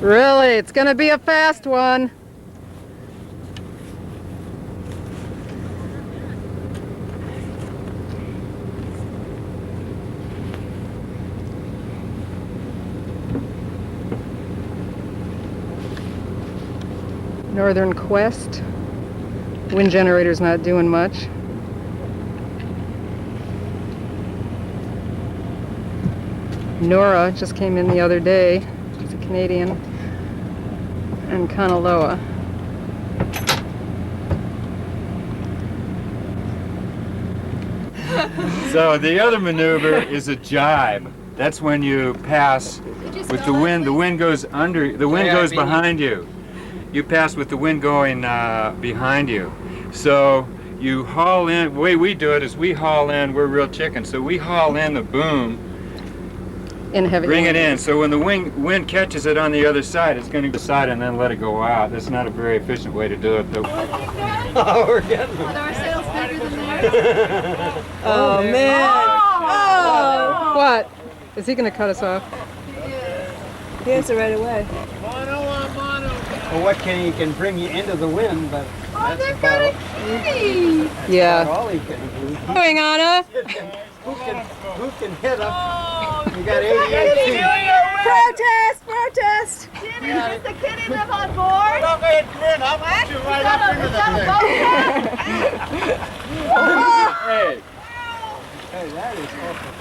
Really, it's gonna be a fast one. Northern Quest. Wind generator's not doing much. Nora just came in the other day. She's a Canadian. And Kanaloa. So the other maneuver is a jibe. That's when you pass with the wind. The wind goes under. The wind goes behind you. You pass with the wind going behind you. So you haul in. The way we do it is we haul in. We're real chicken, so we haul in the boom. Bring it in. So when the wind catches it on the other side, it's going to go side and then let it go out. That's not a very efficient way to do it, though. Oh, we're getting it. Are our sails bigger than theirs? Oh man! Oh! What? Is he going to cut us off? He answered right away. Well, what he can bring you into the wind, but that's they're about, Yeah. about all he can do. Going, Anna? Who can hit him? You got 88 feet. Protest! Protest! Kitty, does the kitty live on board? Don't go ahead and grin. I'll put you right up into that thing. Hey. Hey, that is awful.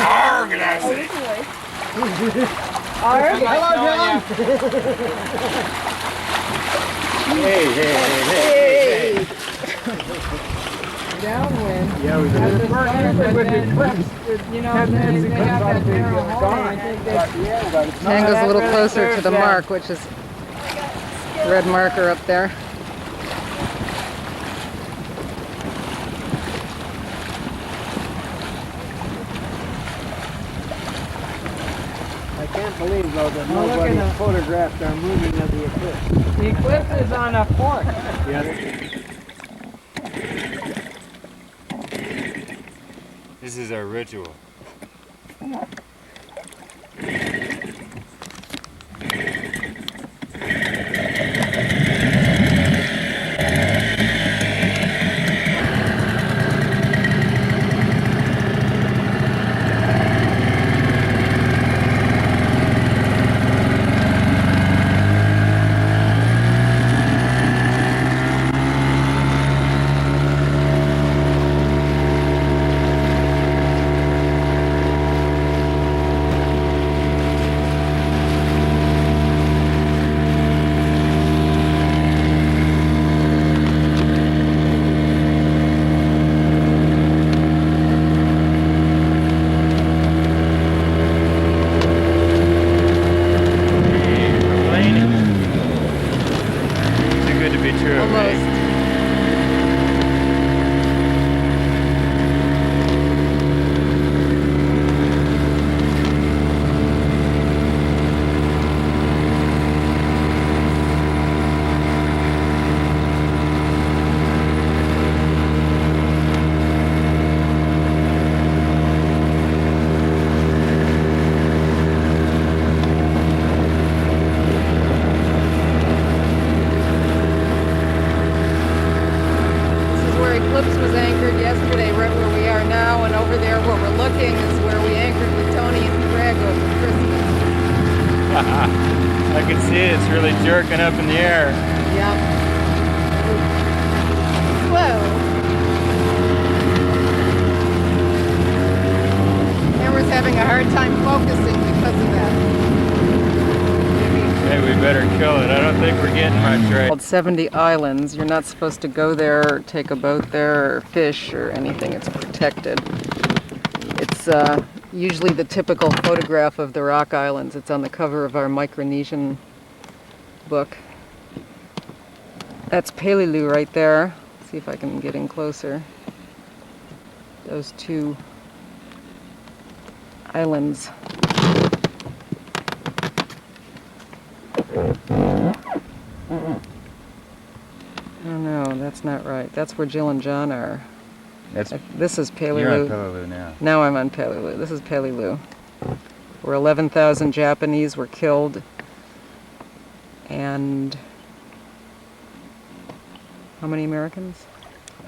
Arr, can I say? Hello, Hey. Downwind. Yeah, we did. With the clips, They have that barrel home. Hand goes a little closer to the mark, which is red marker up there. I can't believe, though, that nobody photographed our moving of the eclipse. The eclipse is on a fork. Yes. This is our ritual. I can see it. It's really jerking up in the air. Yep. Whoa. Camera's having a hard time focusing because of that. Hey, we better kill it. I don't think we're getting much right. Called 70 Islands. You're not supposed to go there or take a boat there or fish or anything. It's protected. It's usually the typical photograph of the rock islands. It's on the cover of our Micronesian book. That's Peleliu right there. Let's see if I can get in closer. Those two islands. Oh no, that's not right. That's where Jill and John are. That's, This is Peleliu. you're on Palau now. Now I'm on Peleliu. This is Peleliu. where 11,000 Japanese were killed, and how many Americans?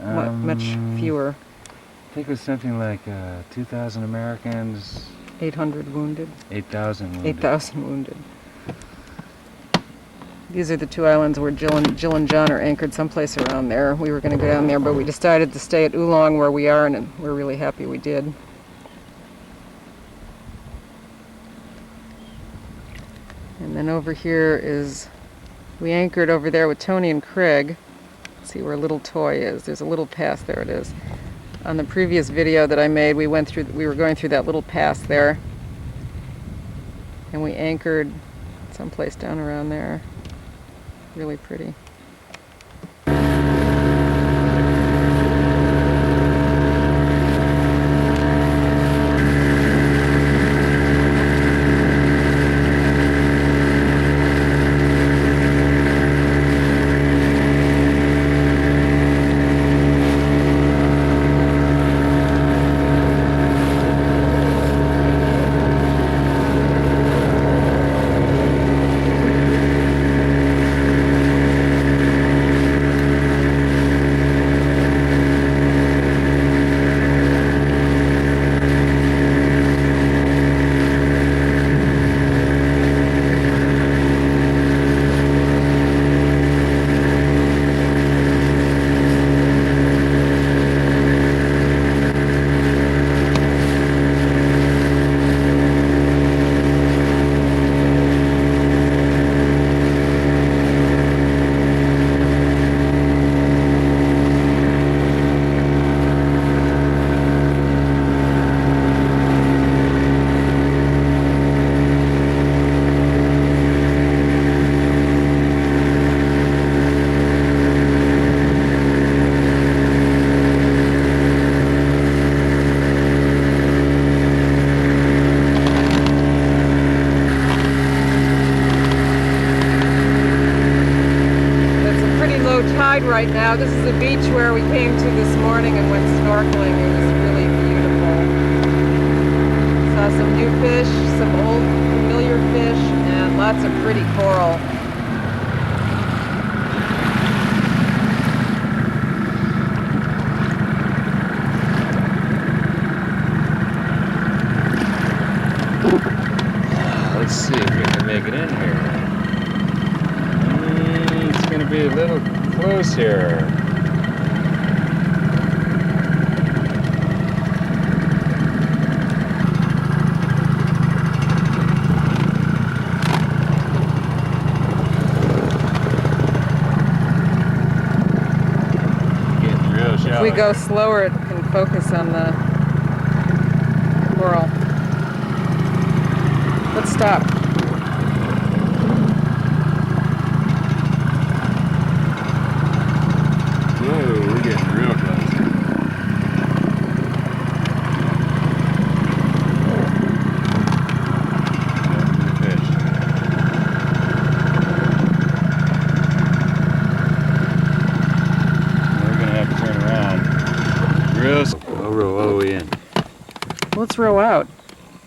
Much fewer. I think it was something like 2,000 Americans, 800 wounded. 8,000 wounded. 8,000 wounded. These are the two islands where Jill and John are anchored someplace around there. We were going to go down there, but we decided to stay at Aulong where we are, and we're really happy we did. And then over here is, we anchored over there with Tony and Craig. Let's see where Little Toy is. There's a little pass, there it is. On the previous video that I made, we were going through that little pass there. And we anchored someplace down around there. Really pretty. Right now, this is a beach where we came to this morning and went snorkeling. It was really beautiful. Saw some new fish, some old familiar fish, and lots of pretty coral. Let's see if we can make it in here. It's going to be a little close here. Getting real shallow. If we go slower, it can focus on the coral. Let's stop. Whoa, we're getting real close. Fish. We're gonna have to turn around. I'll row all the way in. Let's row out.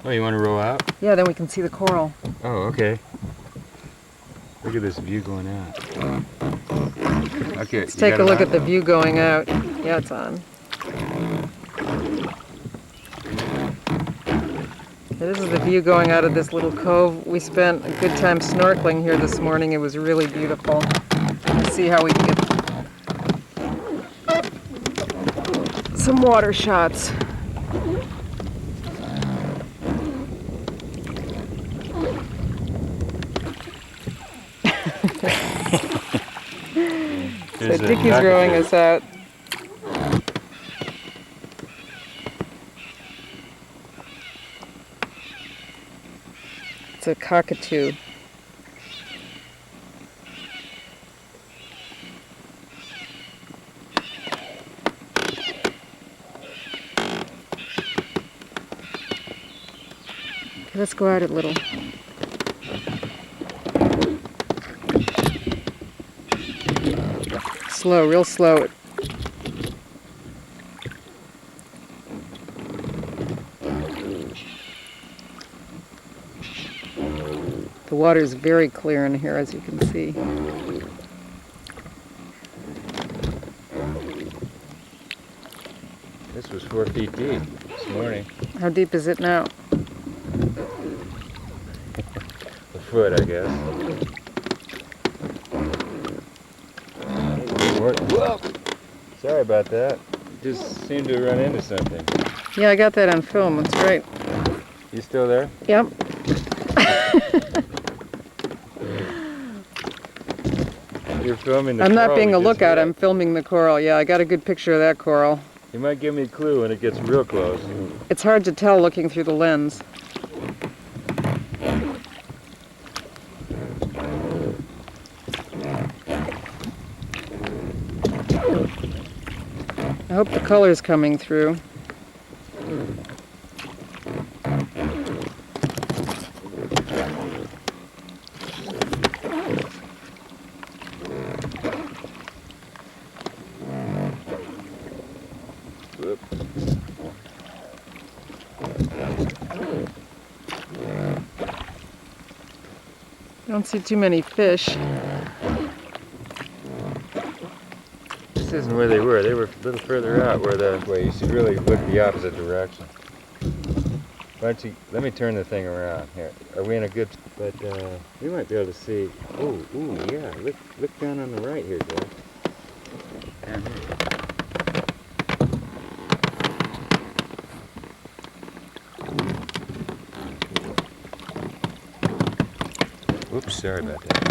Oh, you want to row out? Yeah, then we can see the coral. Oh, okay. Look at this view going out. Okay, Let's take a look at the view going out. Yeah, it's on. This is the view going out of this little cove. We spent a good time snorkeling here this morning. It was really beautiful. Let's see how we can get some water shots. So Dickie's rowing us out. It's a cockatoo. Okay, let's go out a little. Slow, real slow. water is very clear in here, as you can see. This was 4 feet deep this morning. How deep is it now? A foot, I guess. Whoa! Sorry about that. Just seemed to run into something. Yeah, I got that on film. That's great. You still there? Yep. You're filming the I'm not coral being we a just lookout. hit. I'm filming the coral. Yeah, I got a good picture of that coral. You might give me a clue when it gets real close. It's hard to tell looking through the lens. I hope the color's coming through. Whoop. I don't see too many fish. This isn't where they were. They were a little further out where the way you should really look the opposite direction. Why don't you let me turn the thing around here? Are we in a good? But we might be able to see. Oh, ooh, yeah. Look down on the right here, Joe. Down here. Whoops, sorry about that.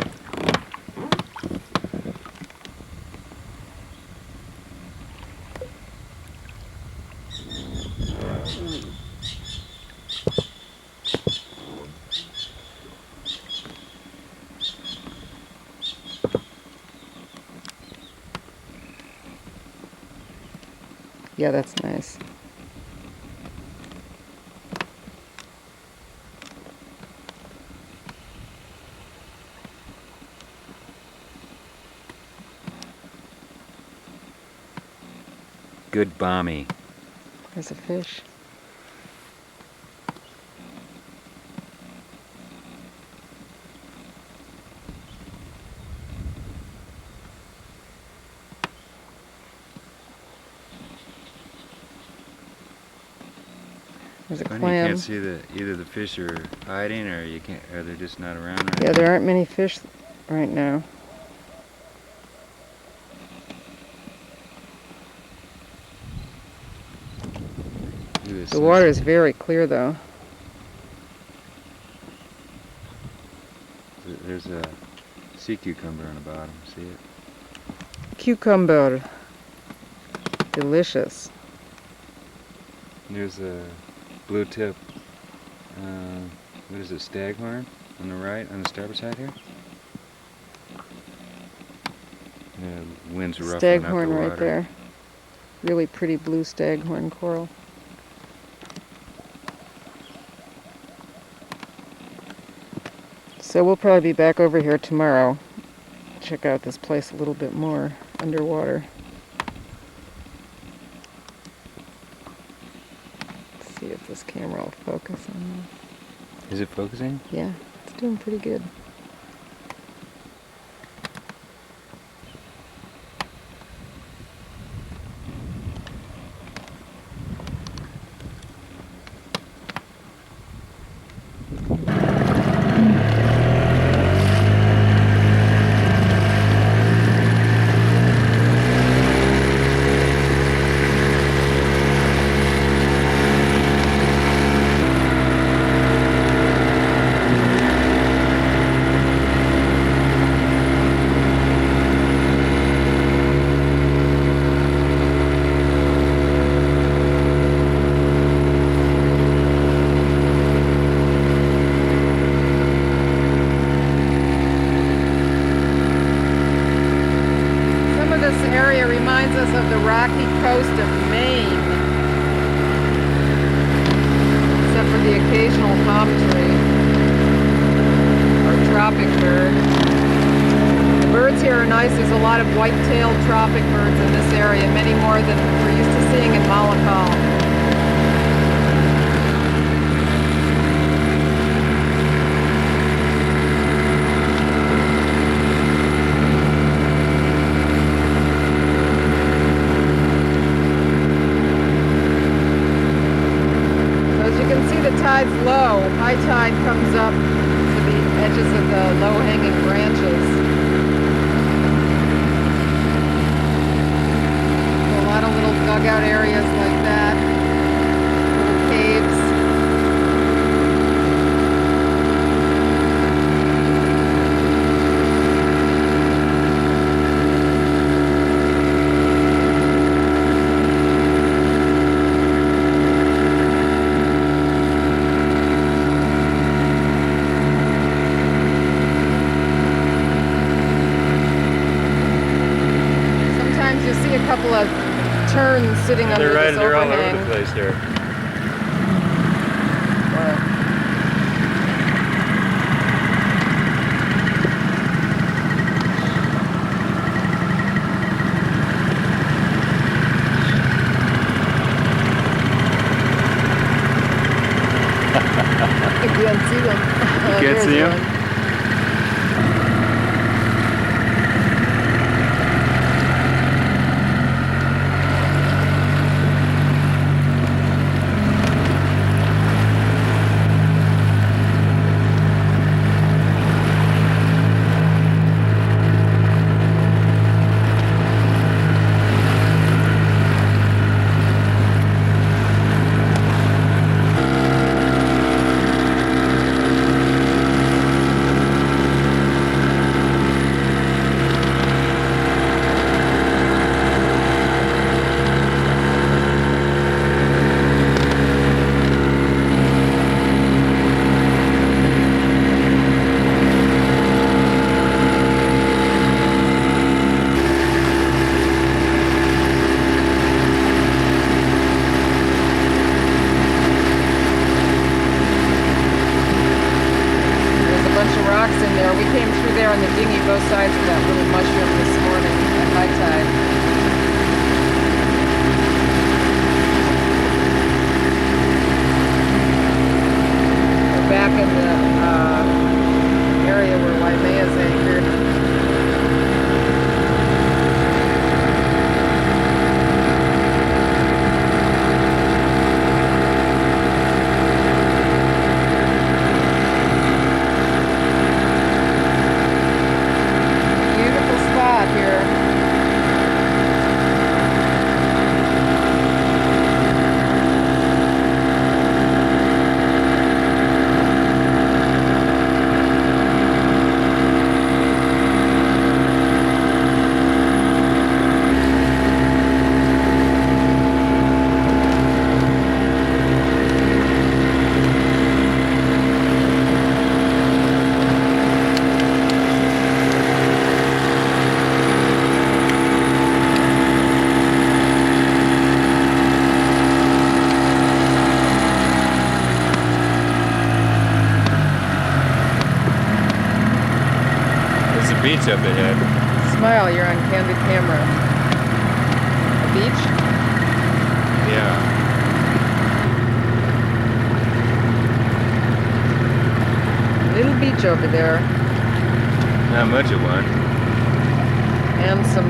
Yeah, that's nice. Good balmy. There's a fish. There's a Funny, you clam. can't see either the fish are hiding or you can't, or they're just not around right Yeah, now. there aren't many fish right now. Look at this. The water is very clear though. There's a sea cucumber on the bottom. See it? Cucumber. Delicious. There's a blue tip. What is it? Staghorn on the right, on the starboard side here. The wind's ruffling up the Staghorn water. right there. Really pretty blue staghorn coral. So we'll probably be back over here tomorrow. Check out this place a little bit more underwater. Let's see if this camera will focus on Is it focusing? this. Yeah, it's doing pretty good. Of the rocky coast of Maine, except for the occasional palm tree or tropic bird. The birds here are nice. There's a lot of white-tailed tropic birds in this area, many more than we're used to seeing in Malakal. tide's low. High tide comes up to the edges of the low-hanging branches. A lot of little dugout areas like that, little caves. Sometimes you see a couple of terns sitting under this They're all overhang. over the place here. You can't see them. You can't see them? There's a bunch of rocks in there. We came through there on the dinghy both sides of that little mushroom this morning at high tide. We're back in the area where Waimea is anchored. Beautiful spot here. There's a beach up ahead. Smile, you're on candid camera. A beach? Yeah. Little beach over there. Not much of one. And some,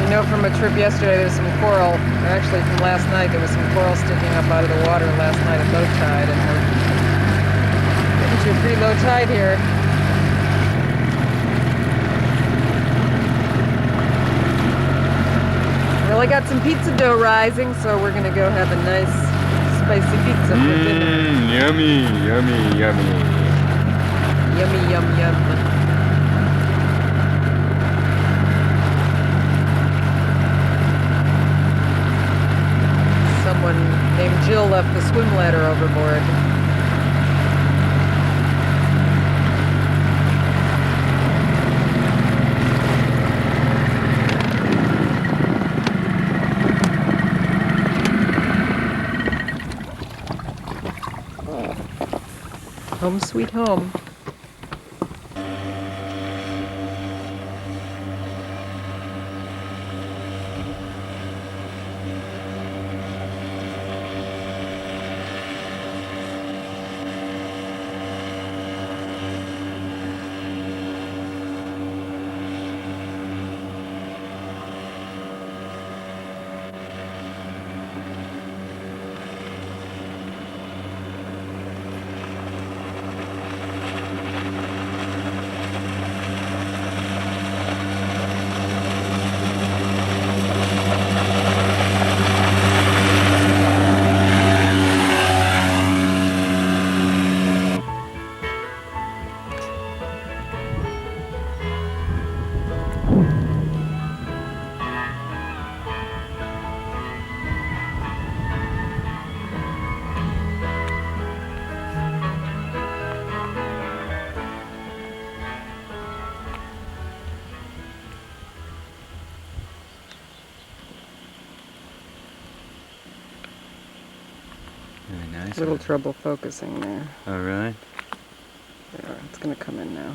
we know from a trip yesterday there's some coral, or actually from last night there was some coral sticking up out of the water last night at low tide, and we're getting to a pretty low tide here. Well, I got some pizza dough rising, so we're gonna go have a nice spicy pizza for dinner. Yummy, yummy, yummy. Yummy, yum, yum. Someone named Jill left the swim ladder overboard. Home sweet home. Really nice. Little trouble focusing there. Oh, really? There, it's gonna come in now.